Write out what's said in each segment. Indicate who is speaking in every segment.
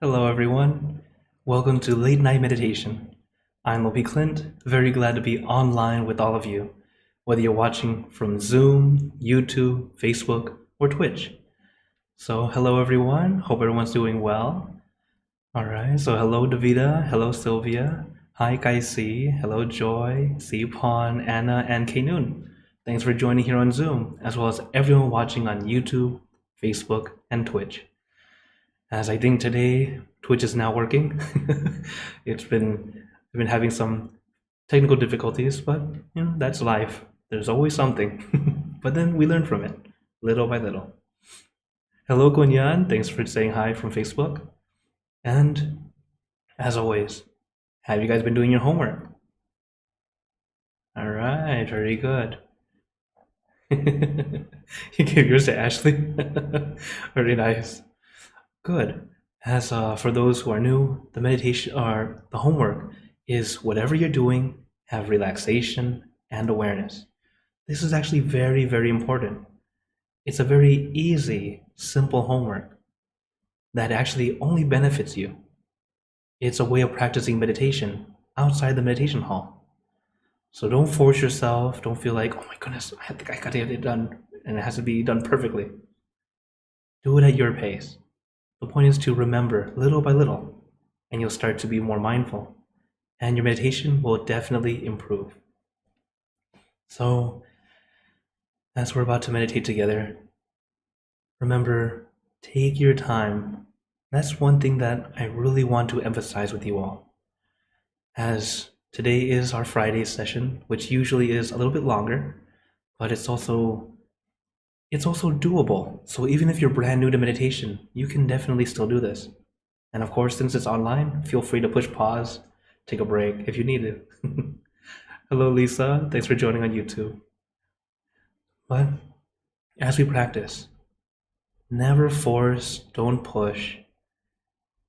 Speaker 1: Hello, everyone. Welcome to Late Night Meditation. I'm Lopi Clint, very glad to be online with all of you, whether you're watching from Zoom, YouTube, Facebook, or Twitch. So, hello, everyone. Hope everyone's doing well. All right, so hello, Davida. Hello, Sylvia. Hi, Kaisi. Hello, Joy, Sipon, Anna, and Kanoon. Thanks for joining here on Zoom, as well as everyone watching on YouTube, Facebook, and Twitch. As I think today Twitch is now working. I've been having some technical difficulties, but that's life. There's always something. But then we learn from it, little by little. Hello, Kunyan. Thanks for saying hi from Facebook. And as always, have you guys been doing your homework? All right, very good. You gave yours to Ashley. Very nice. Good. As for those who are new, the meditation or the homework is whatever you're doing, have relaxation and awareness. This is actually very, very important. It's a very easy, simple homework that actually only benefits you. It's a way of practicing meditation outside the meditation hall. So don't force yourself. Don't feel like, oh my goodness, I got to get it done and it has to be done perfectly. Do it at your pace. The point is to remember little by little, and you'll start to be more mindful, and your meditation will definitely improve. So, as we're about to meditate together, remember, take your time. That's one thing that I really want to emphasize with you all. As today is our Friday session, which usually is a little bit longer, but it's also doable. So even if you're brand new to meditation, you can definitely still do this. And of course, since it's online, feel free to push pause, take a break if you need it. Hello, Lisa. Thanks for joining on YouTube. But as we practice, never force, don't push.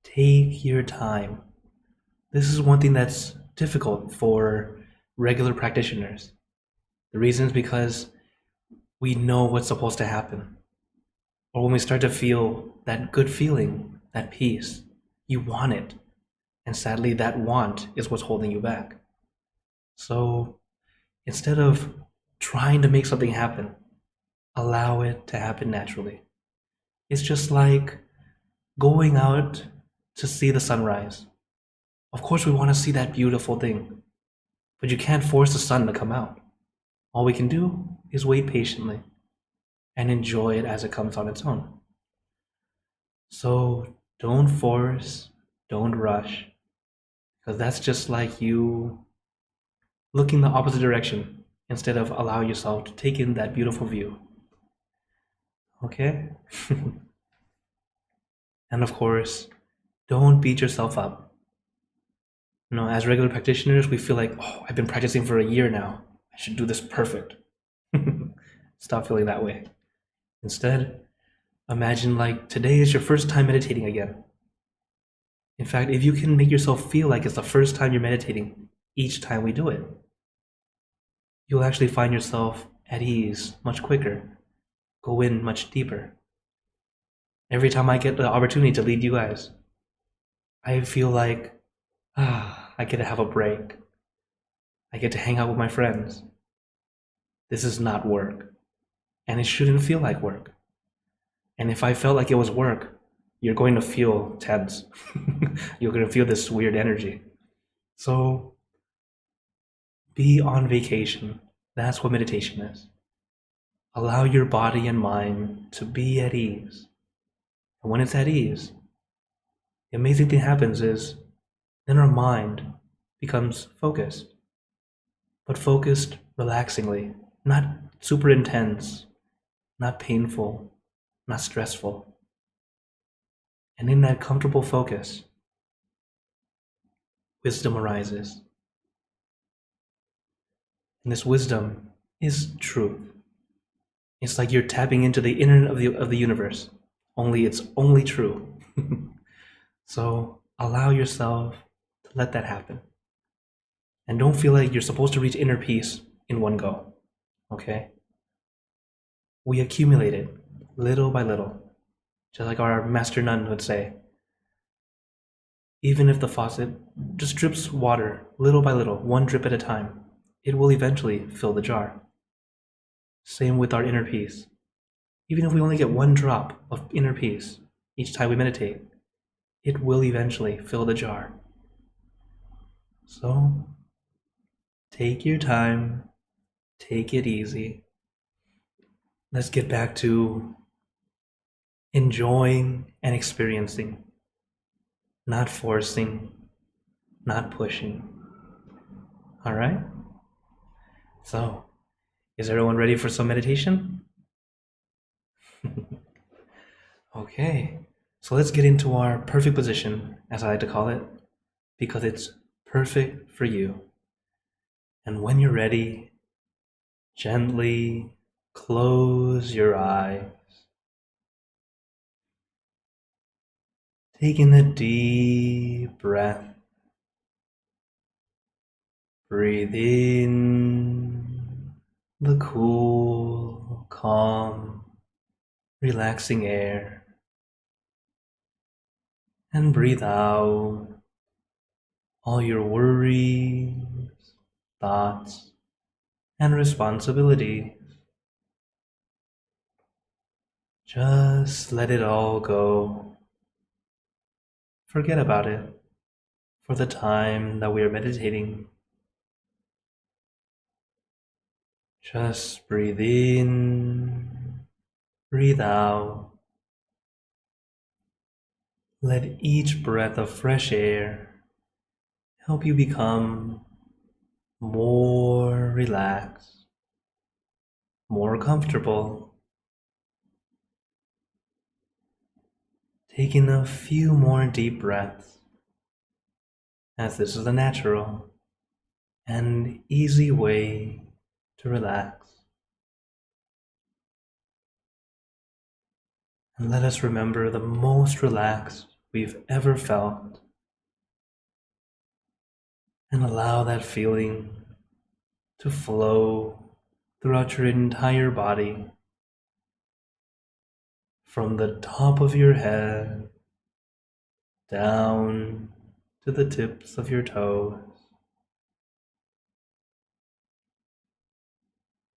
Speaker 1: Take your time. This is one thing that's difficult for regular practitioners. The reason is because we know what's supposed to happen. Or when we start to feel that good feeling, that peace, you want it. And sadly, that want is what's holding you back. So instead of trying to make something happen, allow it to happen naturally. It's just like going out to see the sunrise. Of course, we want to see that beautiful thing, but you can't force the sun to come out. All we can do is wait patiently and enjoy it as it comes on its own. So don't force, don't rush, because that's just like you looking the opposite direction instead of allow yourself to take in that beautiful view. Okay? And of course, don't beat yourself up. As regular practitioners, we feel like, oh, I've been practicing for a year now. I should do this perfect. Stop feeling that way. Instead, imagine like today is your first time meditating again. In fact, if you can make yourself feel like it's the first time you're meditating each time we do it, you'll actually find yourself at ease much quicker, go in much deeper. Every time I get the opportunity to lead you guys, I feel like, I get to have a break. I get to hang out with my friends. This is not work, and it shouldn't feel like work. And if I felt like it was work, you're going to feel tense. You're going to feel this weird energy. So be on vacation. That's what meditation is. Allow your body and mind to be at ease. And when it's at ease, the amazing thing happens is then our mind becomes focused. But focused relaxingly, not super intense, not painful, not stressful. And in that comfortable focus, wisdom arises. And this wisdom is truth. It's like you're tapping into the internet of the universe, only it's only true. So allow yourself to let that happen. And don't feel like you're supposed to reach inner peace in one go, okay? We accumulate it little by little, just like our master nun would say. Even if the faucet just drips water little by little, one drip at a time, it will eventually fill the jar. Same with our inner peace. Even if we only get one drop of inner peace each time we meditate, it will eventually fill the jar. So, take your time, take it easy. Let's get back to enjoying and experiencing, not forcing, not pushing. All right? So, is everyone ready for some meditation? Okay, so let's get into our perfect position, as I like to call it, because it's perfect for you. And when you're ready, gently close your eyes. Taking a deep breath. Breathe in the cool, calm, relaxing air. And breathe out all your worries, thoughts, and responsibilities. Just let it all go. Forget about it for the time that we are meditating. Just breathe in, breathe out. Let each breath of fresh air help you become more relaxed, more comfortable. Taking a few more deep breaths, as this is a natural and easy way to relax. And let us remember the most relaxed we've ever felt, and allow that feeling to flow throughout your entire body, from the top of your head down to the tips of your toes,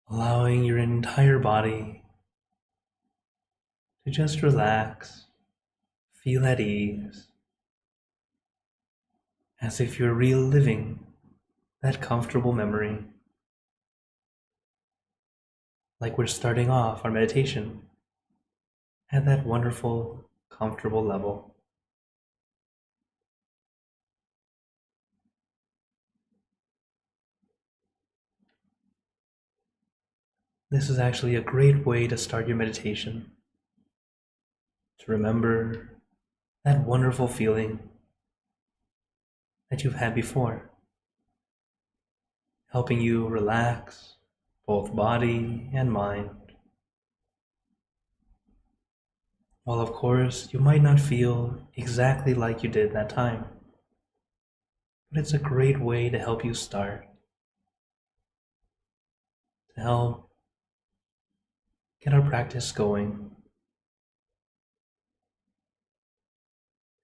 Speaker 1: allowing your entire body to just relax, feel at ease, as if you're reliving that comfortable memory, like we're starting off our meditation at that wonderful, comfortable level. This is actually a great way to start your meditation, to remember that wonderful feeling that you've had before, helping you relax both body and mind. While of course you might not feel exactly like you did that time, but it's a great way to help you start, to help get our practice going.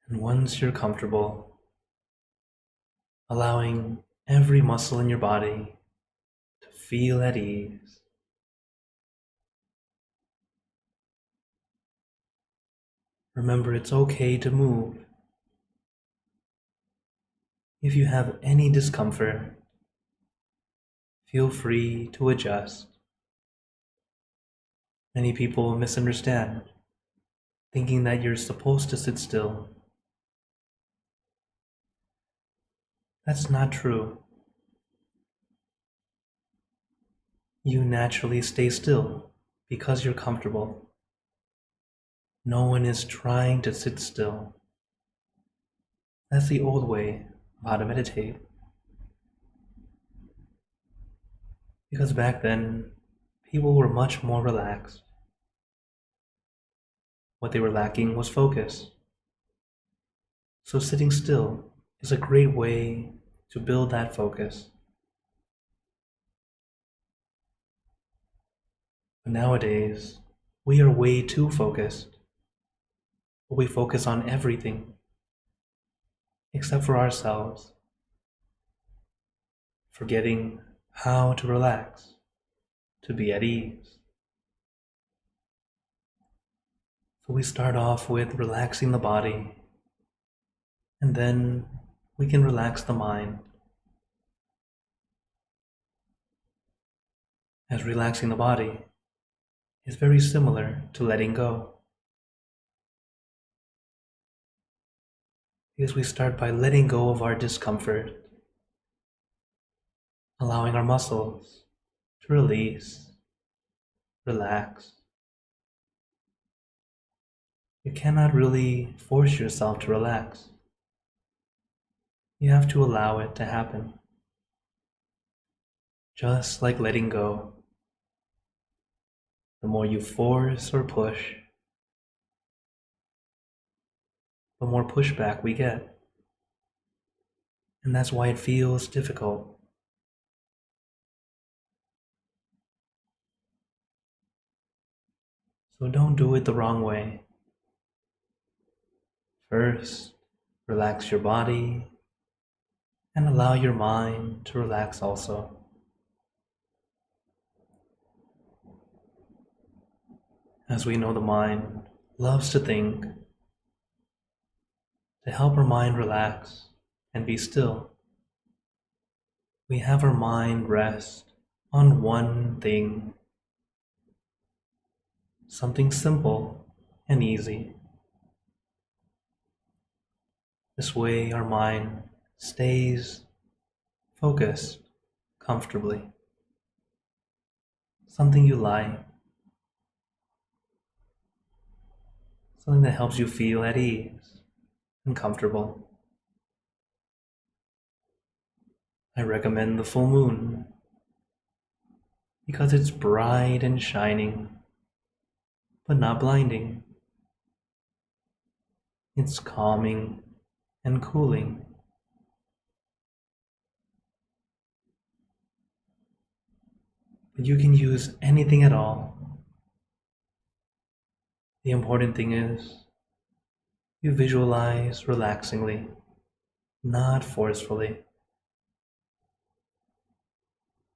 Speaker 1: And once you're comfortable, allowing every muscle in your body to feel at ease, remember it's okay to move. If you have any discomfort, feel free to adjust. Many people misunderstand, thinking that you're supposed to sit still. That's not true. You naturally stay still because you're comfortable. No one is trying to sit still. That's the old way of how to meditate. Because back then, people were much more relaxed. What they were lacking was focus. So sitting still is a great way to build that focus. But nowadays, we are way too focused. We focus on everything. except for ourselves, forgetting how to relax, to be at ease. So we start off with relaxing the body, and then we can relax the mind. As relaxing the body is very similar to letting go. Because we start by letting go of our discomfort, allowing our muscles to release, relax. You cannot really force yourself to relax. You have to allow it to happen. Just like letting go. The more you force or push, the more pushback we get. And that's why it feels difficult. So don't do it the wrong way. First, relax your body and allow your mind to relax also. As we know, the mind loves to think. To help our mind relax and be still, we have our mind rest on one thing. Something simple and easy. This way our mind stays focused comfortably. Something you like. Something that helps you feel at ease and comfortable. I recommend the full moon because it's bright and shining, but not blinding. It's calming and cooling. But you can use anything at all. The important thing is you visualize relaxingly, not forcefully.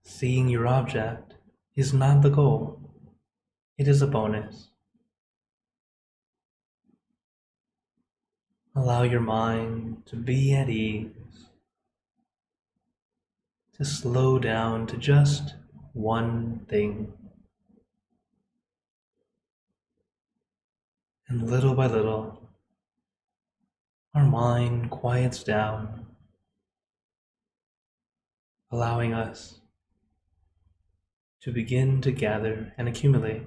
Speaker 1: Seeing your object is not the goal. It is a bonus. Allow your mind to be at ease, to slow down to just one thing. And little by little, our mind quiets down, allowing us to begin to gather and accumulate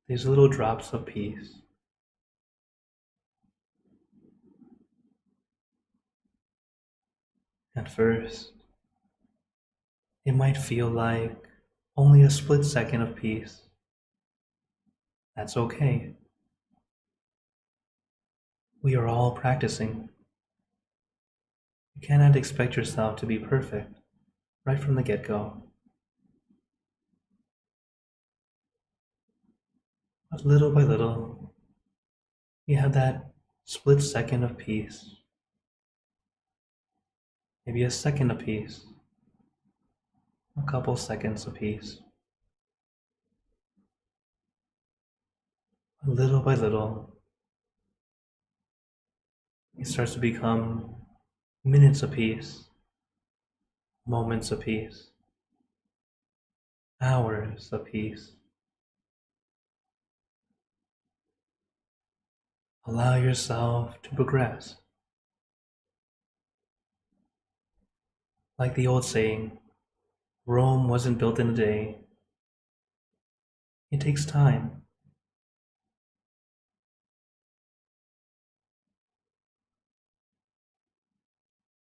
Speaker 1: these little drops of peace. At first, it might feel like only a split second of peace. That's okay. We are all practicing. You cannot expect yourself to be perfect right from the get-go. But little by little, you have that split second of peace. Maybe a second of peace. A couple seconds of peace. Little by little, it starts to become minutes of peace, moments of peace, hours of peace. Allow yourself to progress. Like the old saying, Rome wasn't built in a day. It takes time.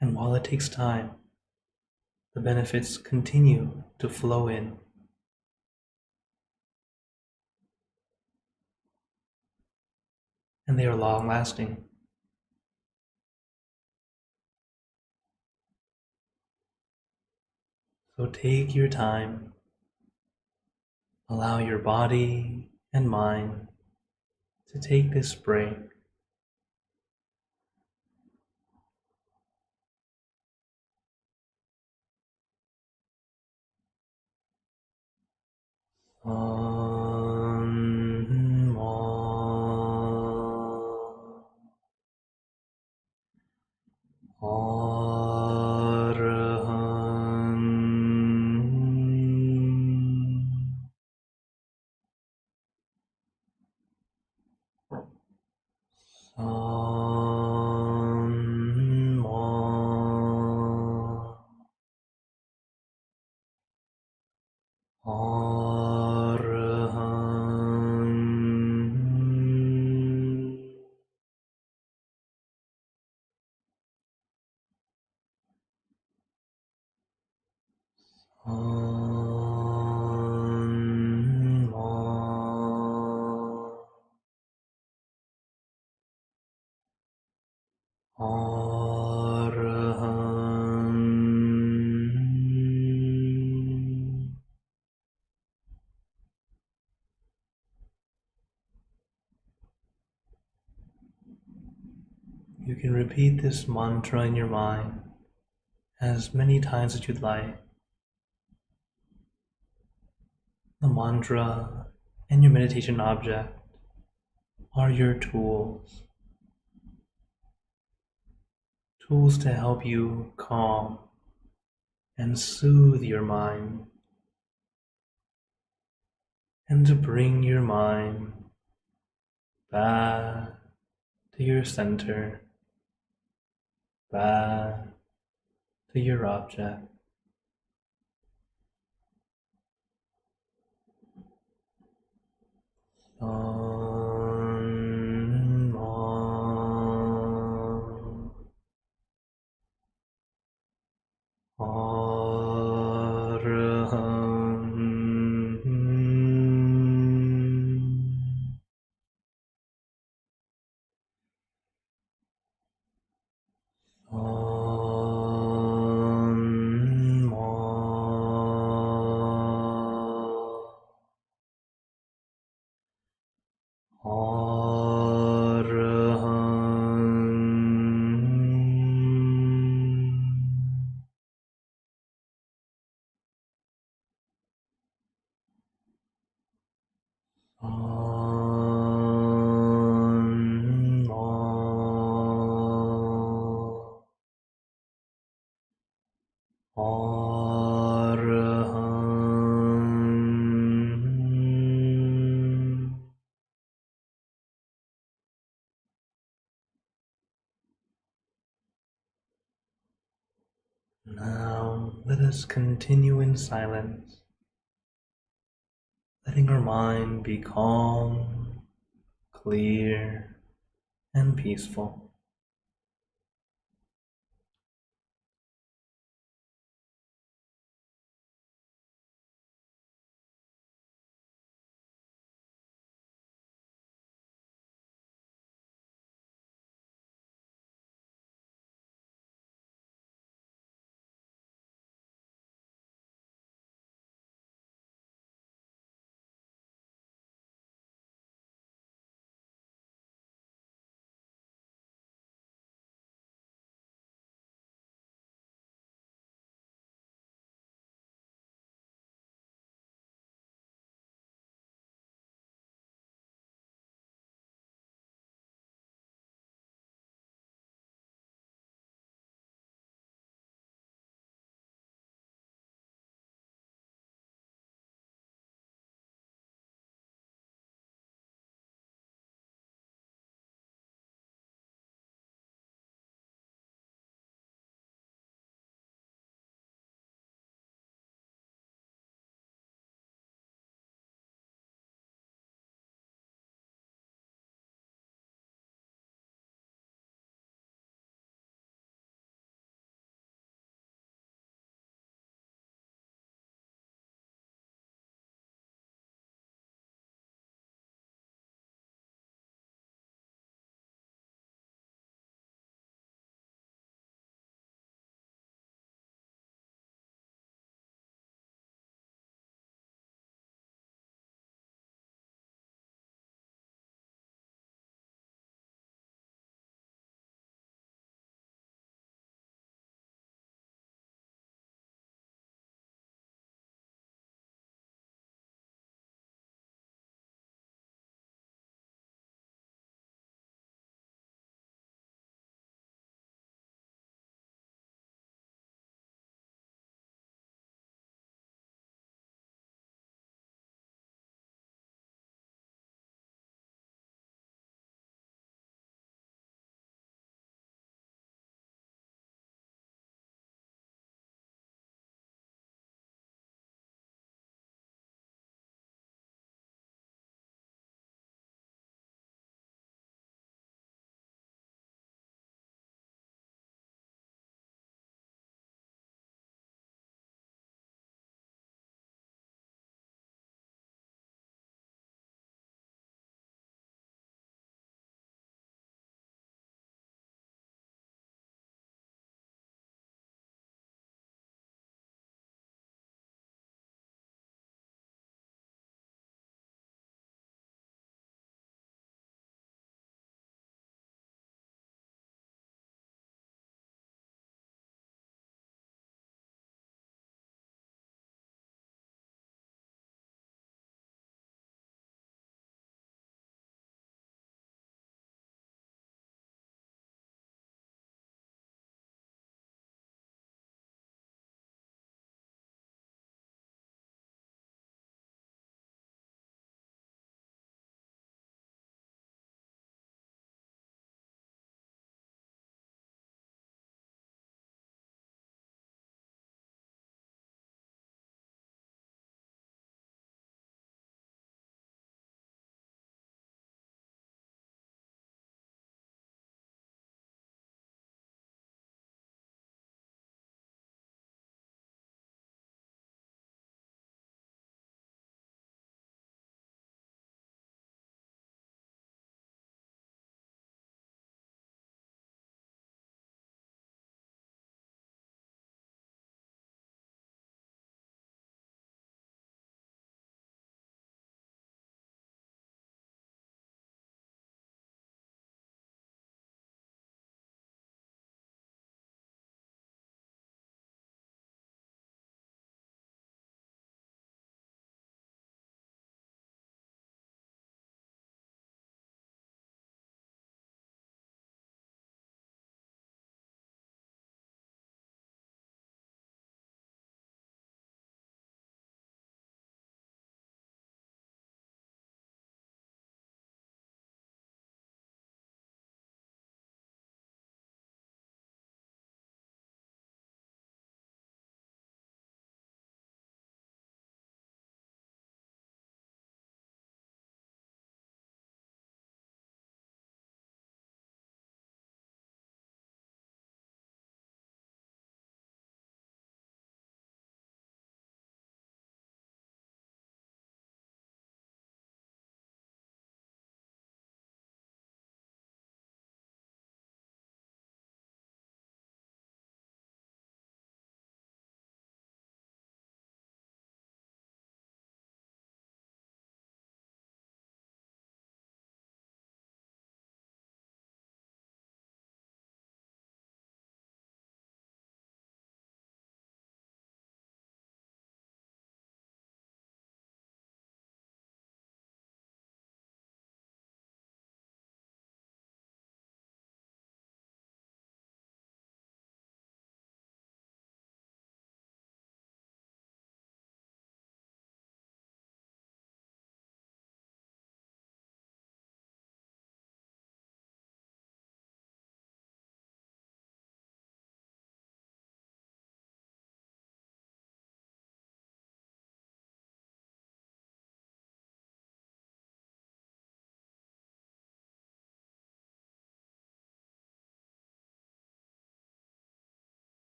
Speaker 1: And while it takes time, the benefits continue to flow in. And they are long-lasting. So take your time. Allow your body and mind to take this break. You can repeat this mantra in your mind as many times as you'd like. The mantra and your meditation object are your tools. Tools to help you calm and soothe your mind, and to bring your mind back to your center, back to your object. Now let us continue in silence, letting our mind be calm, clear, and peaceful.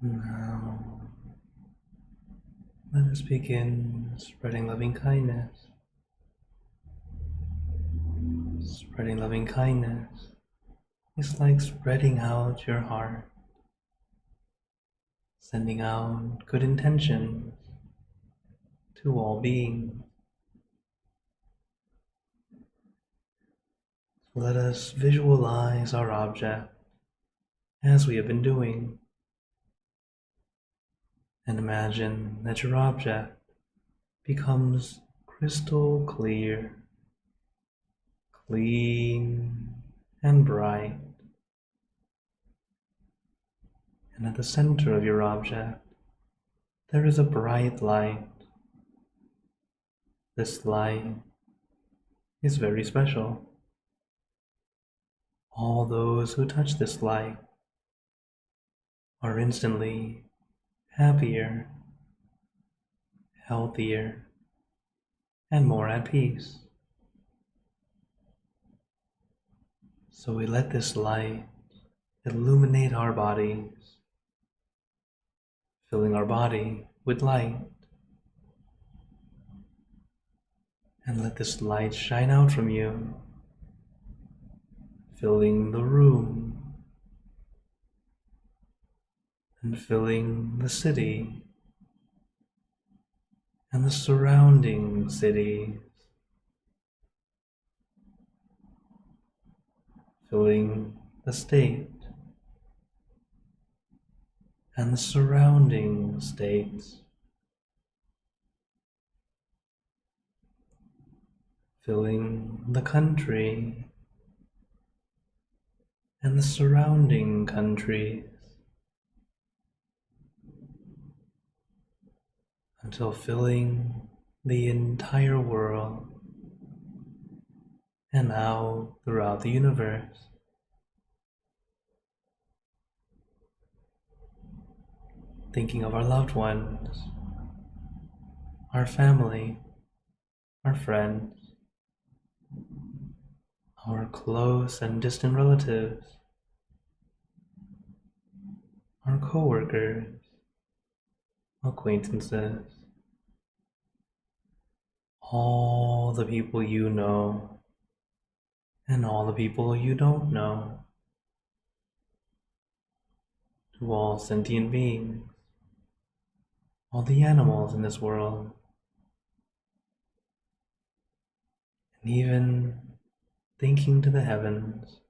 Speaker 1: Now, let us begin spreading loving kindness. Spreading loving kindness is like spreading out your heart, sending out good intentions to all beings. So let us visualize our object as we have been doing, and imagine that your object becomes crystal clear, clean and bright. And at the center of your object, there is a bright light. This light is very special. All those who touch this light are instantly happier, healthier, and more at peace. So we let this light illuminate our bodies, filling our body with light. And let this light shine out from you, filling the room and filling the city and the surrounding cities, filling the state and the surrounding states, filling the country and the surrounding countries, until filling the entire world and now throughout the universe. Thinking of our loved ones, our family, our friends, our close and distant relatives, our co-workers, acquaintances, all the people you know and all the people you don't know, to all sentient beings, all the animals in this world, and even thinking to the heavens,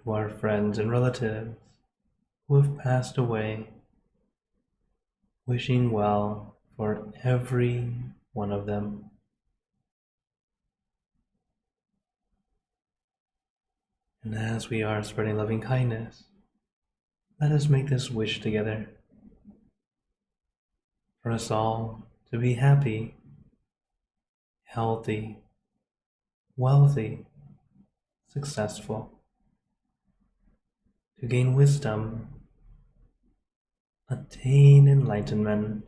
Speaker 1: to our friends and relatives who have passed away, wishing well for every one of them. And as we are spreading loving kindness, let us make this wish together for us all to be happy, healthy, wealthy, successful, to gain wisdom, attain enlightenment,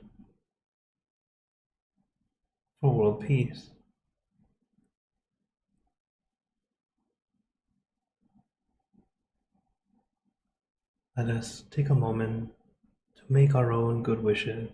Speaker 1: for world peace. Let us take a moment to make our own good wishes.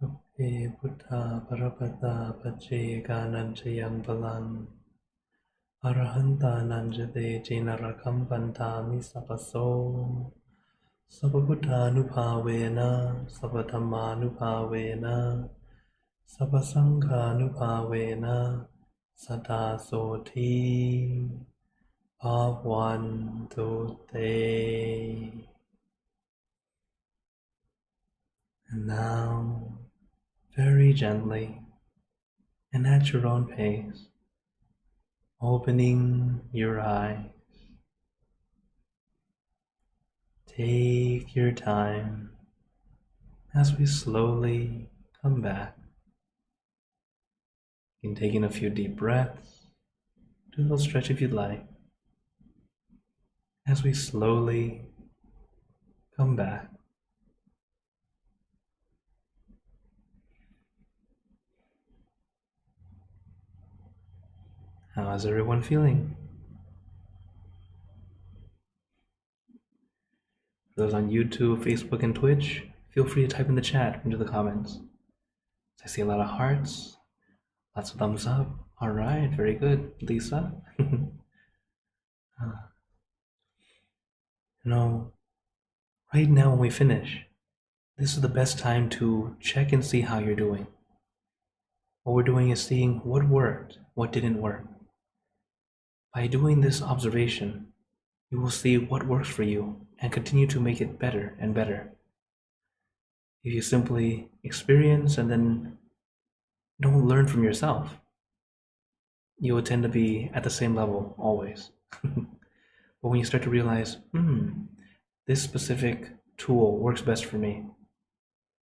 Speaker 1: Sappe Buddha Parapata Paccekanan Palang Arahanta Nanjade Jinarakam Pantami Sapaso Sabbuddhanupavena Sabbatammanupavena Sabbasanghanupavena Sada Soti Bhavantu Te. And now, very gently and at your own pace, opening your eyes, Take your time as we slowly come back. You can take in a few deep breaths. Do a little stretch if you'd like. As we slowly come back. How is everyone feeling? For those on YouTube, Facebook, and Twitch, feel free to type in the chat into the comments. I see a lot of hearts, lots of thumbs up. All right, very good, Lisa. Right now when we finish, this is the best time to check and see how you're doing. What we're doing is seeing what worked, what didn't work. By doing this observation, you will see what works for you and continue to make it better and better. If you simply experience and then don't learn from yourself, you will tend to be at the same level always. But when you start to realize, this specific tool works best for me,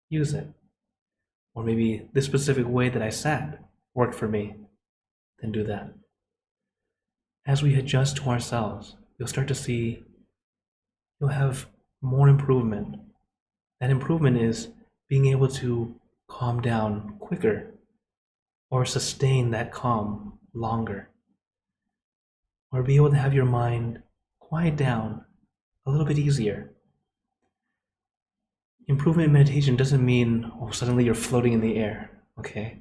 Speaker 1: use it. Or maybe this specific way that I sat worked for me, then do that. As we adjust to ourselves, you'll start to see you'll have more improvement. That improvement is being able to calm down quicker or sustain that calm longer, or be able to have your mind quiet down a little bit easier. Improvement in meditation doesn't mean, suddenly you're floating in the air, okay?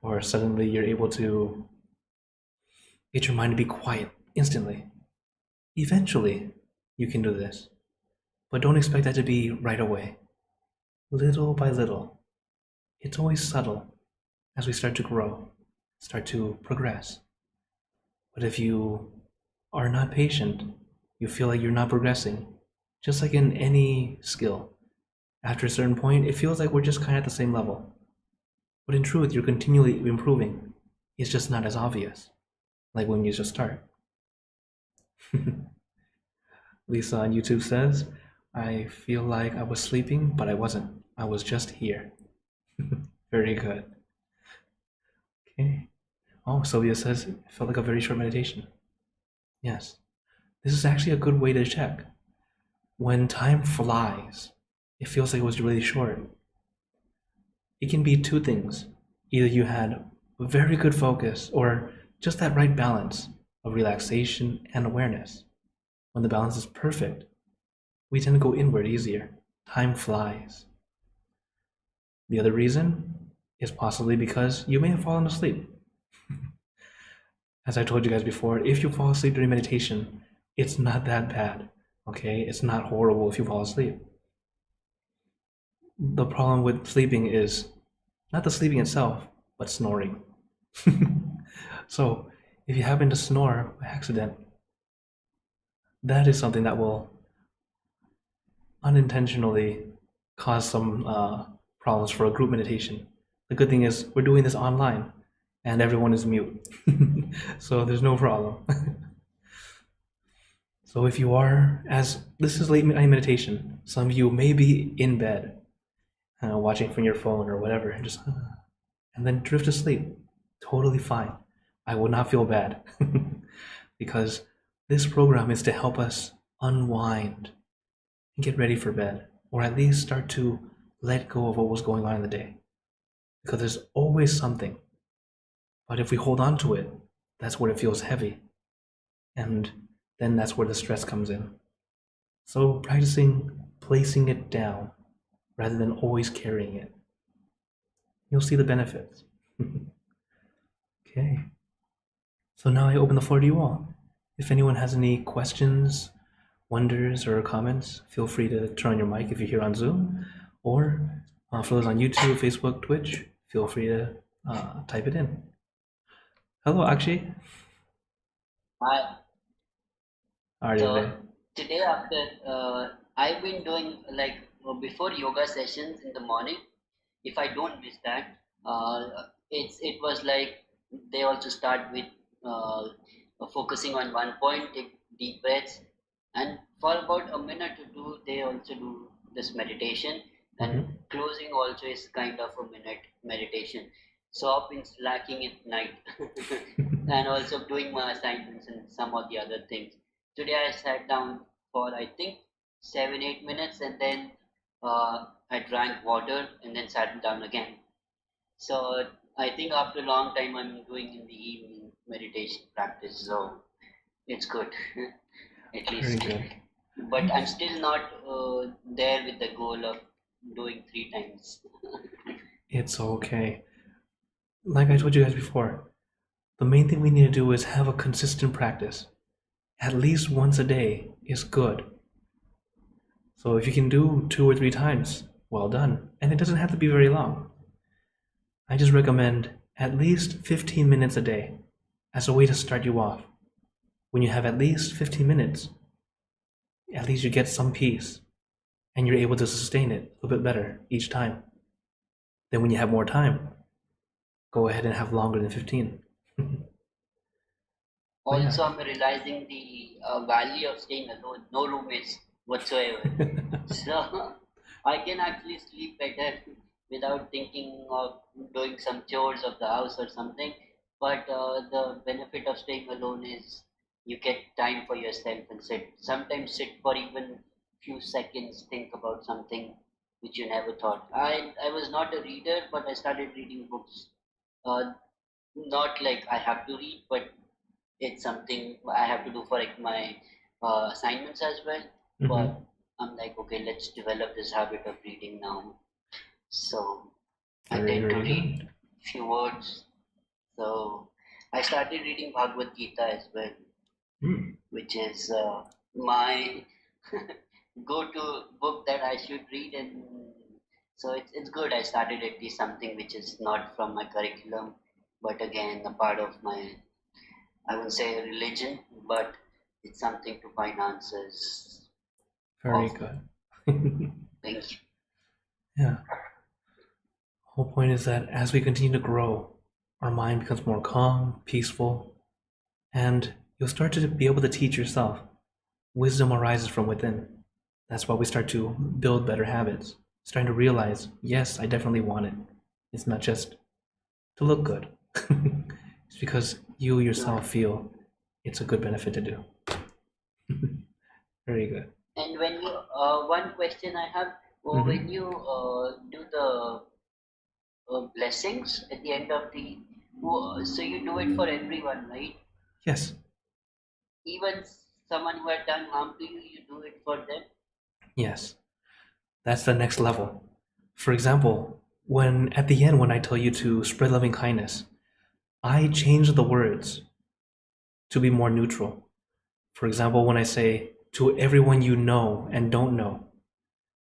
Speaker 1: Or suddenly you're able to get your mind to be quiet instantly. Eventually, you can do this, but don't expect that to be right away. Little by little. It's always subtle as we start to grow, start to progress. But if you are not patient, you feel like you're not progressing, just like in any skill. After a certain point, it feels like we're just kind of at the same level. But in truth, you're continually improving. It's just not as obvious, like when you just start. Lisa on YouTube says, I feel like I was sleeping, but I wasn't. I was just here. Very good. Okay. Oh, Sylvia says, it felt like a very short meditation. Yes. This is actually a good way to check. When time flies, it feels like it was really short. It can be two things. Either you had very good focus or just that right balance of relaxation and awareness. When the balance is perfect, we tend to go inward easier. Time flies. The other reason is possibly because you may have fallen asleep. As I told you guys before, if you fall asleep during meditation, it's not that bad, okay? It's not horrible if you fall asleep. The problem with sleeping is not the sleeping itself, but snoring. So if you happen to snore by accident, that is something that will unintentionally cause some problems for a group meditation. The good thing is we're doing this online and everyone is mute. So there's no problem. So if you are, as this is late night meditation, some of you may be in bed, watching from your phone or whatever, and then drift asleep. Totally fine. I will not feel bad because this program is to help us unwind and get ready for bed, or at least start to let go of what was going on in the day. Because there's always something. But if we hold on to it, that's where it feels heavy. And then that's where the stress comes in. So practicing placing it down rather than always carrying it. You'll see the benefits. Okay. So now I open the floor to you all. If anyone has any questions, wonders, or comments, feel free to turn on your mic if you're here on Zoom. Or for those on YouTube, Facebook, Twitch, feel free to type it in. Hello, Akshay.
Speaker 2: Hi.
Speaker 1: How are you today?
Speaker 2: Today after I've been doing before yoga sessions in the morning. If I don't miss that, it was like they also start with focusing on one point, take deep breaths, and for about a minute to also do this meditation, and closing also is kind of a minute meditation. So I've been slacking at night and also doing my assignments and some of the other things. Today I sat down for I think 7-8 minutes, and then I drank water and then sat down again. So I think after a long time I'm doing in the evening meditation practice, so it's good at
Speaker 1: Very
Speaker 2: least.
Speaker 1: good.
Speaker 2: But I'm still not there with the goal of doing 3 times.
Speaker 1: It's okay. Like I told you guys before, the main thing we need to do is have a consistent practice. At least once a day is good. So if you can do 2 or 3 times, well done. And it doesn't have to be very long. I just recommend at least 15 minutes a day as a way to start you off. When you have at least 15 minutes, at least you get some peace and you're able to sustain it a little bit better each time. Then when you have more time, go ahead and have longer than 15.
Speaker 2: Also, I'm realizing the value of staying alone, no roommates whatsoever. So I can actually sleep better without thinking of doing some chores of the house or something. But the benefit of staying alone is you get time for yourself and sit. Sometimes sit for even few seconds, think about something which you never thought. I was not a reader, but I started reading books. Uh, Not like I have to read, but it's something I have to do for like my assignments as well. But I'm like, okay, let's develop this habit of reading now. So I
Speaker 1: Very,
Speaker 2: tend to
Speaker 1: very
Speaker 2: read
Speaker 1: good.
Speaker 2: few words. So I started reading Bhagavad Gita as well, which is my go-to book that I should read, and so it's good. I started at least something which is not from my curriculum, but again a part of my, I wouldn't say a religion, but it's something to find answers
Speaker 1: Very
Speaker 2: of.
Speaker 1: good.
Speaker 2: Thank you.
Speaker 1: Yeah. Whole point is that as we continue to grow, our mind becomes more calm, peaceful, and you'll start to be able to teach yourself. Wisdom arises from within. That's why we start to build better habits. Starting to realize, yes, I definitely want it. It's not just to look good. It's because you yourself feel it's a good benefit to do. Very good.
Speaker 2: And when you, one question I have, when you do the blessings at the end of the, so you do it for everyone, right?
Speaker 1: Yes.
Speaker 2: Even someone who had done harm to you, you do it for them.
Speaker 1: Yes. That's the next level. For example, when at the end when I tell you to spread loving kindness, I change the words to be more neutral. For example, when I say to everyone you know and don't know,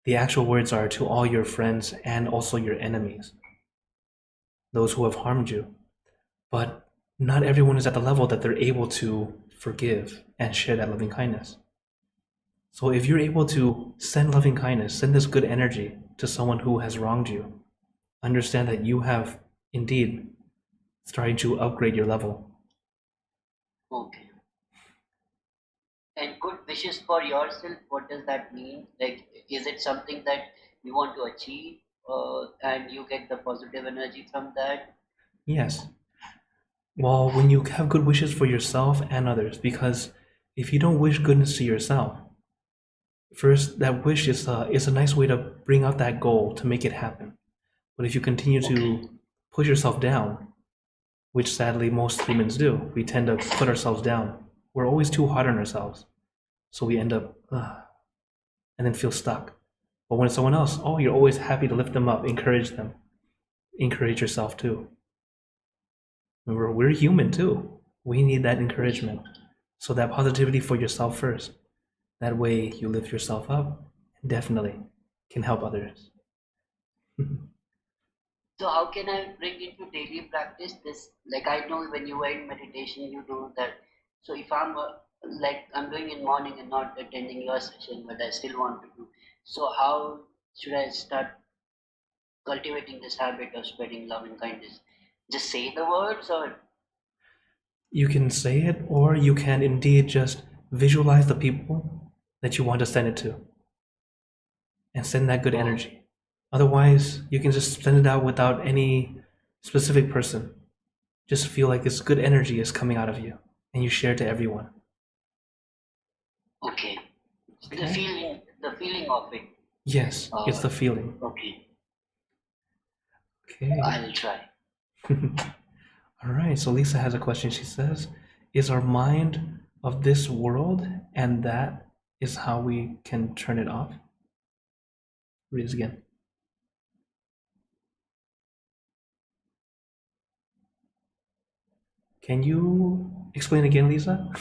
Speaker 1: the actual words are to all your friends and also your enemies, those who have harmed you. But not everyone is at the level that they're able to forgive and share that loving kindness. So if you're able to send loving kindness, send this good energy to someone who has wronged you, understand that you have indeed started to upgrade your level.
Speaker 2: Okay. And good wishes for yourself, what does that mean? Like, is it something that you want to achieve, and you get the positive energy from that?
Speaker 1: Yes. Well, when you have good wishes for yourself and others, because if you don't wish goodness to yourself, first, that wish is a nice way to bring out that goal to make it happen. But if you continue to push yourself down, which sadly most humans do, we tend to put ourselves down. We're always too hard on ourselves. So we end up, and then feel stuck. But when it's someone else, oh, you're always happy to lift them up, encourage them. Encourage yourself too. Remember, we're human too. We need that encouragement. So that positivity for yourself first. That way you lift yourself up and definitely can help others.
Speaker 2: So how can I bring into daily practice this? Like I know when you are in meditation, you do that. So if I'm like I'm doing in morning and not attending your session, but I still want to do. So how should I start cultivating this habit of spreading love and kindness? Just say the words, or
Speaker 1: You can say it, or you can indeed just visualize the people that you want to send it to. and send that good energy. Otherwise, you can just send it out without any specific person. Just feel like this good energy is coming out of you, and you share it to everyone.
Speaker 2: Okay.
Speaker 1: Okay.
Speaker 2: The feeling of it.
Speaker 1: Yes, it's the feeling.
Speaker 2: Okay.
Speaker 1: Okay.
Speaker 2: I'll try.
Speaker 1: All right, so Lisa has a question. She says, is our mind of this world, and that is how we can turn it off? Read this again. Can you explain again, Lisa?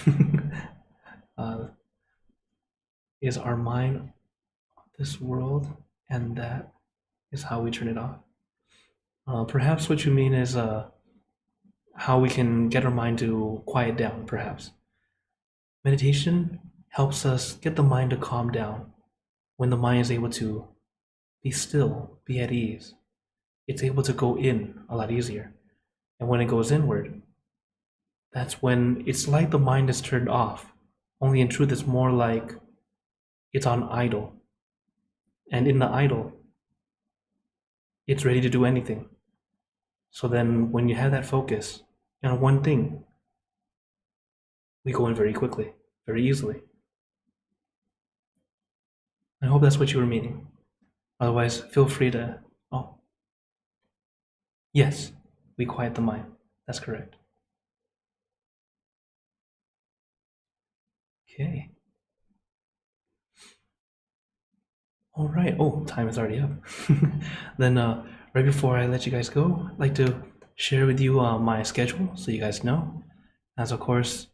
Speaker 1: Is our mind this world, and that is how we turn it off? Perhaps what you mean is how we can get our mind to quiet down, perhaps. Meditation helps us get the mind to calm down. When the mind is able to be still, be at ease, it's able to go in a lot easier. And when it goes inward, that's when it's like the mind is turned off. Only in truth, it's more like it's on idle. And in the idle, it's ready to do anything. So then when you have that focus on one thing, we go in very quickly, very easily. I hope that's what you were meaning. Otherwise, feel free to, oh, yes, we quiet the mind. That's correct. Okay. All right. Oh, time is already up. Then, right before I let you guys go, I'd like to share with you my schedule so you guys know. As of course,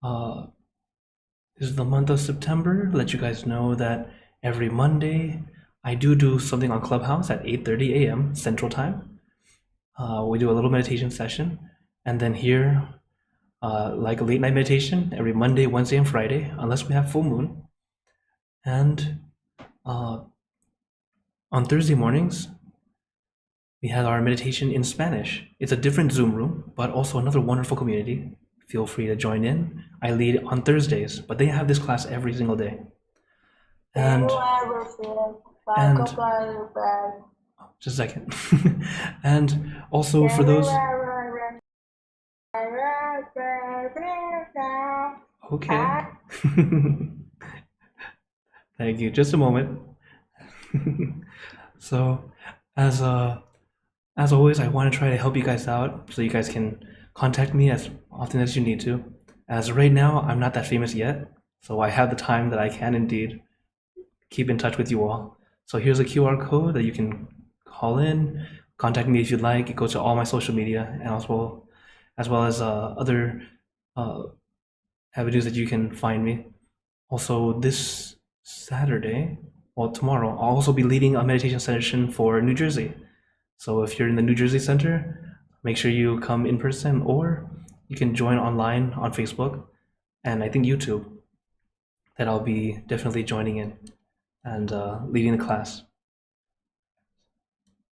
Speaker 1: this is the month of September. Let you guys know that every Monday I do something on Clubhouse at 8:30 a.m. Central Time. We do a little meditation session, and then here, like a late night meditation, every Monday, Wednesday, and Friday, unless we have full moon. And on Thursday mornings, we had our meditation in Spanish. It's a different Zoom room, but also another wonderful community. Feel free to join in. I lead on Thursdays, but they have this class every single day. And just a second. And also for those. Okay. Thank you. Just a moment. So, as always, I want to try to help you guys out so you guys can contact me as often as you need to. As right now, I'm not that famous yet, so I have the time that I can indeed keep in touch with you all. So here's a QR code that you can call in, contact me if you'd like. It goes to all my social media, and as well as other avenues that you can find me. Also, this Saturday, well, tomorrow, I'll also be leading a meditation session for New Jersey. So if you're in the New Jersey Center, make sure you come in person, or you can join online on Facebook and I think YouTube, that I'll be definitely joining in and leading the class.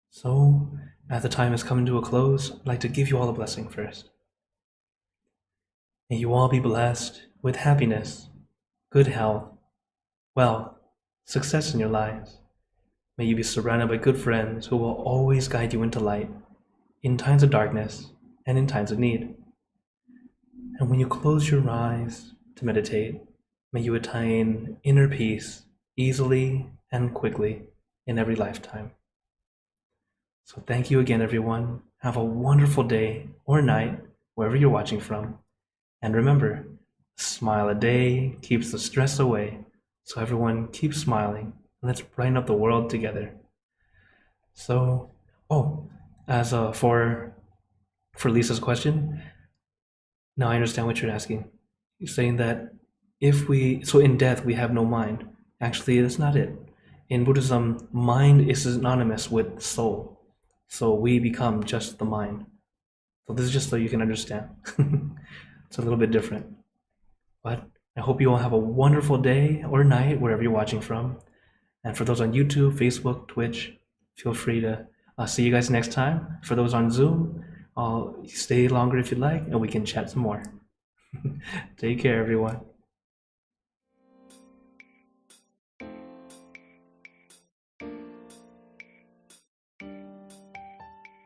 Speaker 1: So as the time is coming to a close, I'd like to give you all a blessing first. May you all be blessed with happiness, good health, wealth, success in your lives. May you be surrounded by good friends who will always guide you into light in times of darkness and in times of need. And when you close your eyes to meditate, may you attain inner peace easily and quickly in every lifetime. So thank you again, everyone. Have a wonderful day or night, wherever you're watching from. And remember, a smile a day keeps the stress away. So everyone keep smiling. Let's brighten up the world together. So, as for Lisa's question, now I understand what you're asking. You're saying that so in death we have no mind. Actually, that's not it. In Buddhism, mind is synonymous with soul. So we become just the mind. So this is just so you can understand. It's a little bit different. But I hope you all have a wonderful day or night, wherever you're watching from. And for those on YouTube, Facebook, Twitch, feel free to see you guys next time. For those on Zoom, I'll stay longer if you'd like, and we can chat some more. Take care, everyone.